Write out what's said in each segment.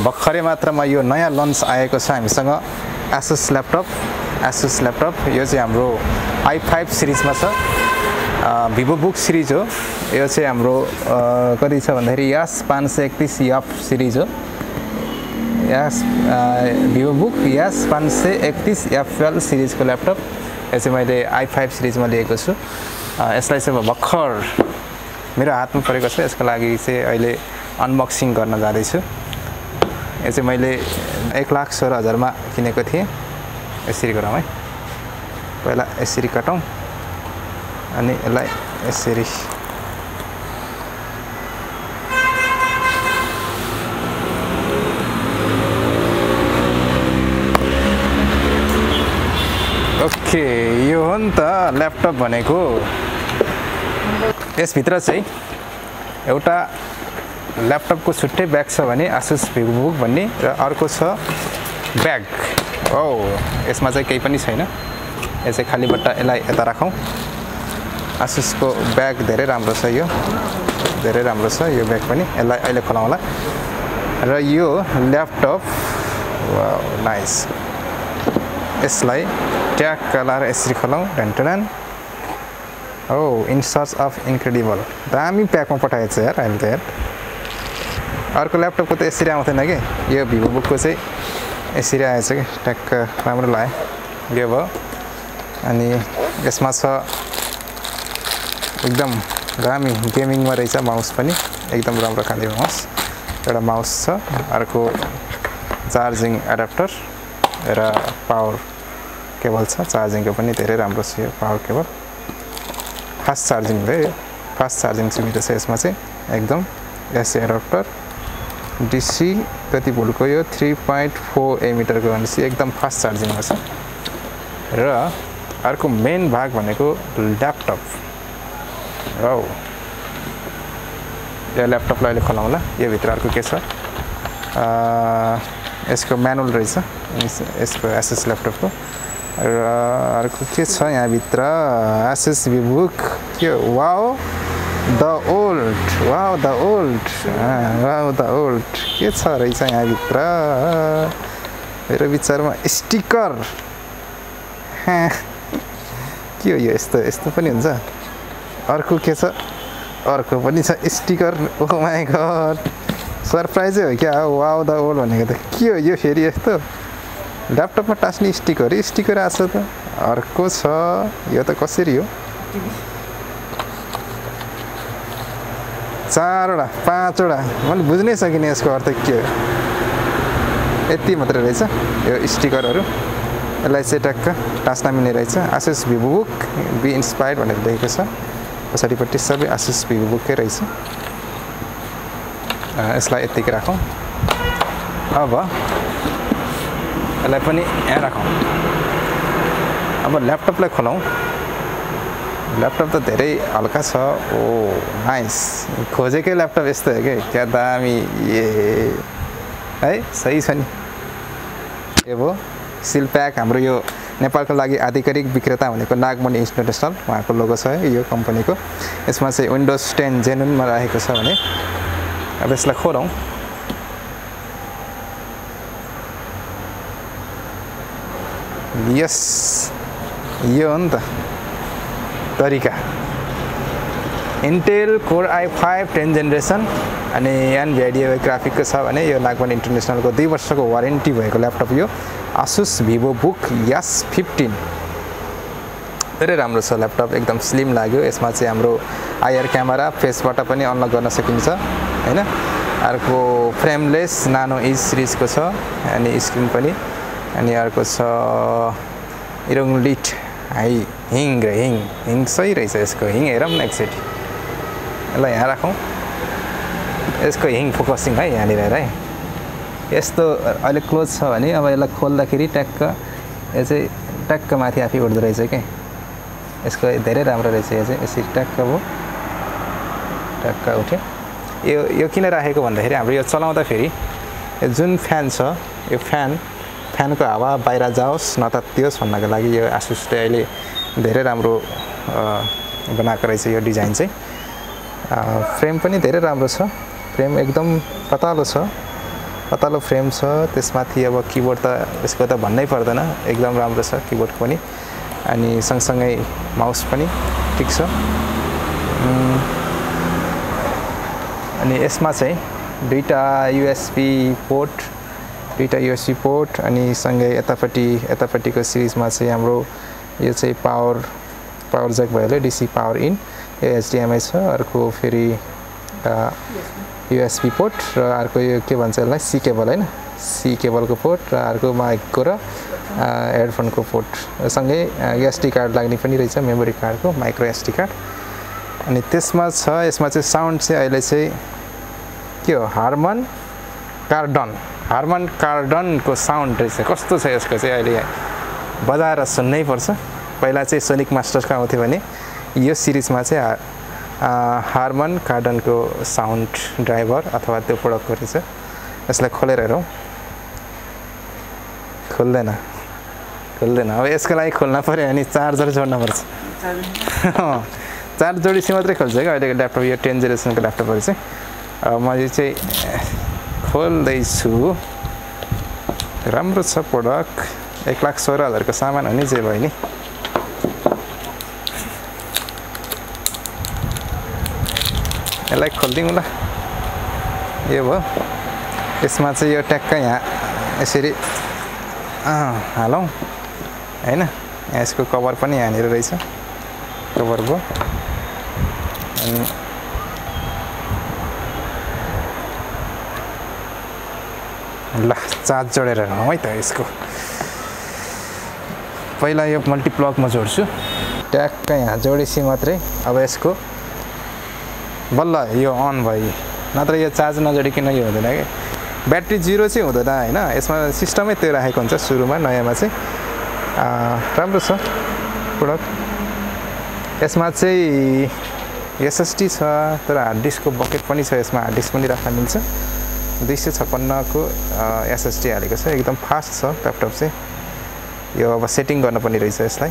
भर्खरै मात्रमा यो नयाँ लन्च आएको छ हामीसँग Asus ल्यापटप यो चाहिँ हाम्रो i5 सिरिजमा छ Vivobook सिरिज हो यो चाहिँ हाम्रो कति छ भन्दाखेरि S531f सिरिज हो Vivobook S531fl सिरिजको ल्यापटप यो चाहिँ मैले i5 सिरिजमा लिएको छु यसलाई चाहिँ म भर्खर मेरो हातमा परेको छ यसको लागि चाहिँ अहिले अनबक्सिङ गर्न जाँदै छु यो चाहिँ मैले 1,16,000 मा किनेको थिएँ यसरी गरौँ है पहिला यसरी काटौं अनि यसलाई यसरी ओके यो हो नि त ल्यापटप भनेको यस भित्र चाहिँ एउटा ल्यापटपको छुट्टै ब्याग छ भने Asus Vivobook भन्ने र अर्को छ ब्याग यसमा चाहिँ केही पनि छैन यो चाहिँ खाली बट्टा यसलाई यता राखौं Asus को ब्याग धेरै राम्रो छ यो धेरै राम्रो छ यो ब्याग पनि यसलाई अहिले खोलाउँला र यो ल्यापटप वाउ नाइस यसलाई ट्याग लाएर यसरी खोलाउँ टनटन इन सर्च अफ इन्क्रेडिबल दामी प्याकमा पठाएछ यार अहिले त यार अर्को ल्यापटपको त यसरी आउँदैन के यो Vivobook को चाहिँ यसरी आएछ के ट्याग राम्रो लाग्यो यो भयो अनि यसमा छ एकदम दामी गेमिङमा रहेछ माउस पनि एकदम राम्रो खाले माउस एउटा माउस छ अर्को चार्जिङ एडाप्टर र पावर केबल छ चार्जिङको पनि धेरै राम्रो छ यो पावर केबल फास्ट चार्जिङ भयो फास्ट चार्जिङ सुविधा छ यसमा चाहिँ एकदम एसी एडाप्टर DC कति भोल्टको यो 3.4 एमिटरको भनेपछि एकदम फास्ट चार्जिङमा छ र अर्को मेन भाग भनेको ल्यापटप यो ल्यापटपलाई अहिले खोलाउँला यो भित्र अर्को के छ यसको म्यानुअल रहेछ यसको Asus ल्यापटपको र अर्को के छ यहाँ भित्र Asus Vivobook के वाउ द ओल्ड के छ रहेछ यहाँ भित्र मेरो विचारमा स्टिकर के हो यो यस्तो पनि हुन्छ अर्को के छ अर्को पनि छ स्टिकर ओ माय गॉड सरप्राइजै हो क्या वाउ द ओल्ड भनेको त के हो यो फेरि यस्तो ल्यापटपमा टास्ने स्टिकर आछ त अर्को छ यो त कसरी हो 4वटा 5वटा मैले बुझ्नै सकिने यसको अर्थ के हो यति मात्र रहेछ यो स्टिकरहरु यसलाई चाहिँ टक्क टास्न मिल्ने रहेछ Asus Vivobook बी इन्स्पायर्ड भनेर लेखेको छ पछाडिपट्टि सबै Asus Vivobook कै रहेछ यसलाई यतिकै राखौं अब यसलाई पनि यहाँ राखौं अब ल्यापटपलाई खोलौं ल्यापटप त धेरै हल्का छ ओ नाइस खोजेकै ल्यापटप यस्तो हो के क्या दामी है सही छ नि यो भो सिल प्याक हाम्रो यो नेपालको लागि आधिकारिक विक्रेता भनेको नागमणि इन्टरनेशनल उहाँको लोगो छ यो कम्पनीको यसमा चाहिँ विन्डोज 10 जेन्युनमा राखेको छ भने अब यसलाई खोलौं यस यो हो नि त तरिका Intel Core i5 10 जेनेरेसन अनि NVIDIA ग्राफिकको छ भने यो नागमणि इन्टरनेशनलको 2 वर्षको वारेन्टी भएको ल्यापटप यो Asus Vivobook S15 धेरै राम्रो छ ल्यापटप एकदम स्लिम लाग्यो यसमा चाहिँ हाम्रो आईआर क्यामेरा फेसबाट पनि अनलक गर्न सकिन्छ हैन अर्को फ्रेमलेस नानो इज सिरिजको छ अनि स्क्रिन पनि अनि अर्को छ इरोङ लिट हाई हिङ सही रहेछ यसको हिङ हेरौँ न एकचोटि यसलाई यहाँ राखौँ यसको हिङ फोकसिङ है यहाँनिर है यस्तो अहिले क्लोज छ भने अब यसलाई खोल्दाखेरि ट्याक्क यो चाहिँ ट्याक्क माथि आफै उठ्दो रहेछ के यसको धेरै राम्रो रहेछ यो चाहिँ यसरी ट्याक्क भयो ट्याक्क उठ्यो यो किन राखेको भन्दाखेरि हाम्रो यो चलाउँदा फेरि यो जुन फ्यान छ यो फ्यानको हावा बाहिर जाओस् नतातियोस् भन्नको लागि यो Asusले अहिले धेरै राम्रो बनाएको रहेछ यो डिजाइन चाहिँ फ्रेम पनि धेरै राम्रो छ फ्रेम एकदम पतलो छ पतलो फ्रेम छ त्यसमाथि अब किबोर्ड त यसको त भन्नै पर्दैन एकदम राम्रो छ किबोर्ड पनि अनि सँगसँगै माउस पनि ठीक छ अनि यसमा चाहिँ दुईटा USB पोर्ट अनि सँगै यतापट्टिको सिरिजमा चाहिँ हाम्रो यो चाहिँ पावर ज्याक भयो DC पावर इन HDMI छ अर्को फेरि USB पोर्ट र अर्को यो के भन्छ यसलाई C केबल हैन C केबलको पोर्ट र अर्को माइकको र हेडफोनको पोर्ट सँगै SD कार्ड लाग्ने पनि रहेछ मेमोरी कार्डको माइक्रो SD कार्ड अनि त्यसमा छ यसमा चाहिँ साउन्ड चाहिँ अहिले चाहिँ के हो हार्मन कार्डनको साउन्ड रहेछ कस्तो छ यसको चाहिँ अहिले बजाएर सुन्नै पर्छ पहिला चाहिँ सोनिक मास्टर्सको आउँथ्यो भने यो सिरिजमा चाहिँ हार्मन कार्डनको साउन्ड ड्राइभर अथवा त्यो प्रोडक्टको रहेछ यसलाई खोलेर हेरौँ खोल्दैन अब यसको लागि खोल्न पर्यो अनि चार्जर जोड्न पर्छ चार्ज जोडेपछि मात्रै खोल्छ क्या अहिलेको ल्यापटप यो 10 जेनेरेसनको ल्यापटपहरू चाहिँ अब मैले चाहिँ खोल्दैछु राम्रो छ प्रोडक्ट 1,16,000 को सामान हो नि जे भयो नि यसलाई खोलिदिउँ ल यो भयो यसमा चाहिँ यो ट्याक्कै यहाँ यसरी हालौँ हैन यसको कभर पनि यहाँनिर रहेछ कभर भयो अनि ल चार्ज जोडेर हेरौँ है त यसको पहिला यो मल्टिप्लगमा जोड्छु ट्याक्कै यहाँ जोडेपछि मात्रै अब यसको बल्ल यो अन भयो नत्र यो चार्ज नजोडिकन यो हुँदैन के ब्याट्री 0 चाहिँ हुँदैन हैन यसमा सिस्टमै त्यो राखेको हुन्छ सुरुमा नयाँमा चाहिँ राम्रो छ प्रोडक्ट यसमा चाहिँ SSD छ तर हार्ड डिस्कको बकेट पनि छ यसमा हार्ड डिस्क पनि राख्न मिल्छ 256 को SSD हालेको छ एकदम फास्ट छ ल्यापटप चाहिँ यो अब सेटिङ गर्न पनि रहेछ यसलाई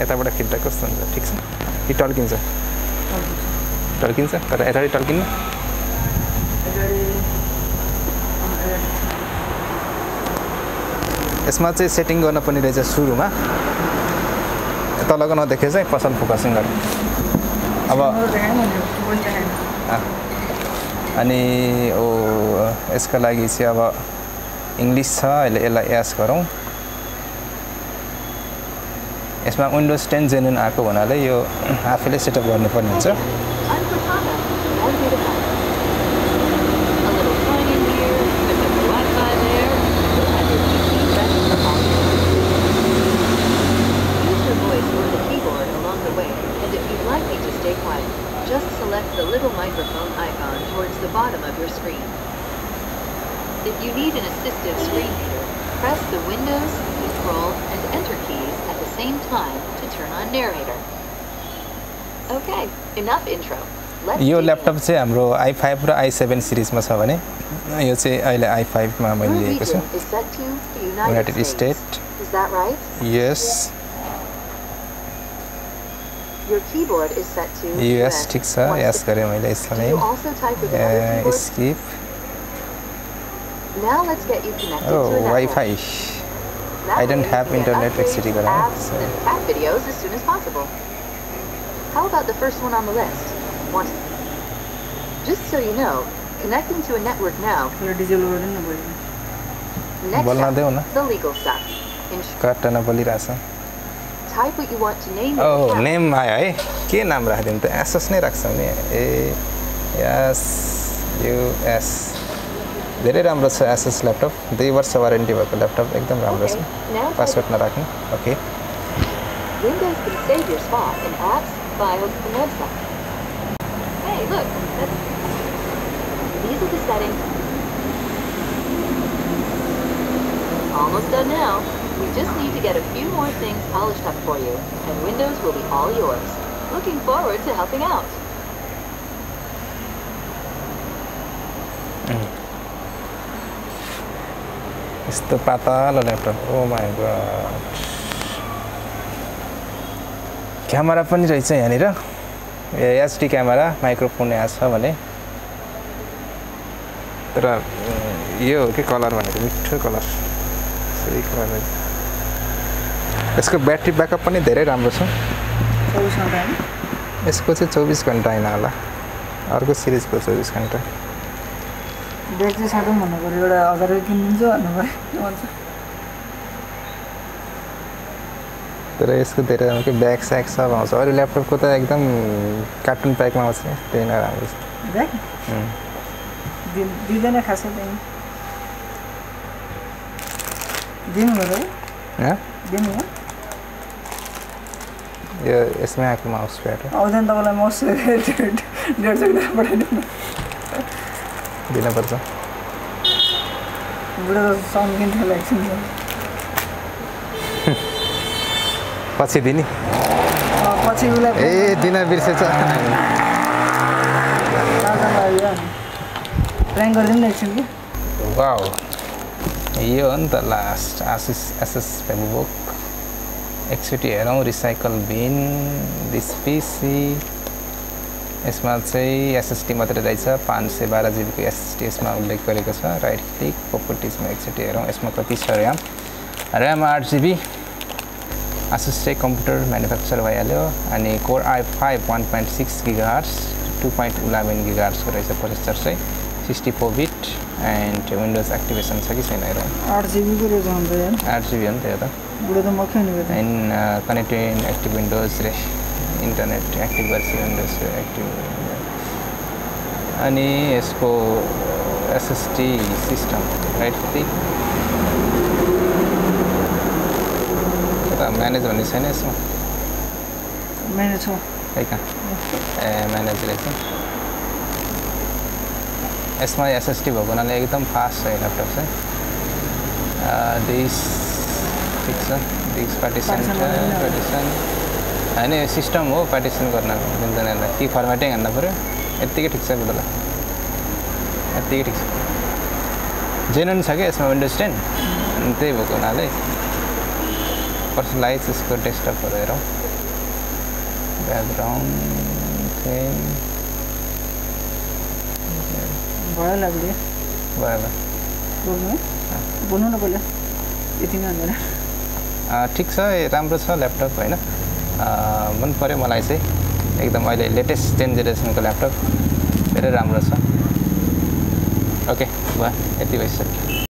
यताबाट खिच्दा कस्तो हुन्छ ठीक छ कि टल्किन्छ तर यताले टल्किन्न यसमा चाहिँ सेटिङ गर्न पनि रहेछ सुरुमा तलको नदेखे चाहिँ पसल फोकसिङ गर्नु अब अनि यसको लागि चाहिँ अब इङ्ग्लिस छ अहिले यसलाई यास गरौँ यसमा विन्डोज 10 जेन्युन आएको हुनाले यो आफैले सेटअप गर्नुपर्ने हुन्छ Just select the little microphone icon towards the bottom of your screen. If you need an assistive screen reader, press the Windows, Control, and Enter keys at the same time to turn on narrator. Okay, enough intro. यो laptop चाहिँ हाम्रो i5 र i7 सिरिजमा छ भने यो चाहिँ अहिले i5 मा मैले लिएको छु United state Is that right? Yes. Your keyboard is set to US ठीक छ यस गरे मैले यसलाई skip Now let's get you connected to Wi-Fi. I don't have internet actually and cat videos as soon as possible. How about the first one on the list? Just so you know, connecting to a network now. Next up, the legal stuff. Type what you want to name Oh, name आयो है के नाम राख्दिनु त Asus नै राख्छौ नि ASUS धेरै राम्रो छ Asus ल्यापटप 2 वर्ष वारेन्टी भएको ल्यापटप एकदम राम्रो छ पासवर्ड नराख्नु okay Windows can save your spot in apps, files, and websites. Hey, look. These are the settings. Almost done now. We just need to get a few more things polished up for you, and Windows will be all yours. Looking forward to helping out. It's the patala laptop. Oh my god. Camera पनि रहेछ यहाँनिर HD camera microphone यहाँ छ भने तर यो हो कि कलर भनेको मिठो कलर सही कलर रहेछ यसको ब्याट्री ब्याकअप पनि धेरै राम्रो छ 24 घण्टा हैन यसको चाहिँ 24 घण्टा हैन होला अर्को सिरिजको 24 घण्टा ब्याग चाहिँ साटौँ भन्नु पर्यो एउटा 1000 किनिदिन्छ भन्नु पर्यो भन्छ तर यसको धेरै राम्रो ब्याग स्याग सब आउँछ अरू ल्यापटपको त एकदम कार्टुन प्याकमा आउँछ त्यही नै राम्रो छ ब्याग दिँदैन खासै त्यही दिनु भयो है दिनु हो यो यसमै आएको माउस प्याड हो आउँदैन तपाईँलाई माउस 150 पठाइदिनु दिनुपर्छ बुढो साउन्ड किन्थ्यो एकछिन पछि दिने पछि उसलाई ए दिन बिर्सेछ प्र्याङ्क गरिदिनु न एकछिन कि वाउ यो हो नि त लास्ट Asus Vivobook एकचोटि हेरौँ रिसाइकल बिन दिस पिसी यसमा चाहिँ SSD मात्रै रहेछ 512 GB को SSD यसमा उल्लेख गरेको छ राइट क्लिक प्रपर्टिजमा एकचोटि हेरौँ यसमा कति छ ऱ्याम 8 GB Asus चाहिँ कम्प्युटर म्यानुफ्याक्चर भइहाल्यो अनि कोर i5 1.6 GHz 2.11 GHz को रहेछ प्रोसेसर चाहिँ 64 बिट एन्ड विन्डोज एक्टिभेसन छ कि छैन हेरौँ 8 GB को रहेछ हुन्छ यार 8 GB हो नि त यो त बुढो त मकै नि एन्ड कनेक्टेड एक्टिभ विन्डोज रे इन्टरनेट एक्टिभ गर्छ विन्डोज एक्टिभ अनि यसको SSD system right click manage भन्ने छैन यसमा म्यानेज छ है कहाँ ए म्यानेज रहेछ यसमा SSD भएको हुनाले एकदम फास्ट छ ल्यापटप चाहिँ दिस ठिक छ दिस पार्टिसन होइन सिस्टम हो पार्टिसन गर्न मिल्दैन कि फर्मेटिङ हान्नु पऱ्यो यत्तिकै ठिक छ बुढोलाई यत्तिकै ठिक छ जेन्युन छ क्या यसमा विन्डोज 10 अनि त्यही भएको हुनाले पर्सनलाइज यसको डेस्कटपहरू हेरौँ ब्याकग्राउन्ड थीम भयो लाग्यो भयो बोल्नु न पहिला यति नै हुँदैन ठिक छ राम्रो छ ल्यापटप होइन मन पर्यो मलाई चाहिँ एकदम अहिले लेटेस्ट 10 जेनेरेसनको ल्यापटप धेरै राम्रो छ ओके भयो यति भइसक्यो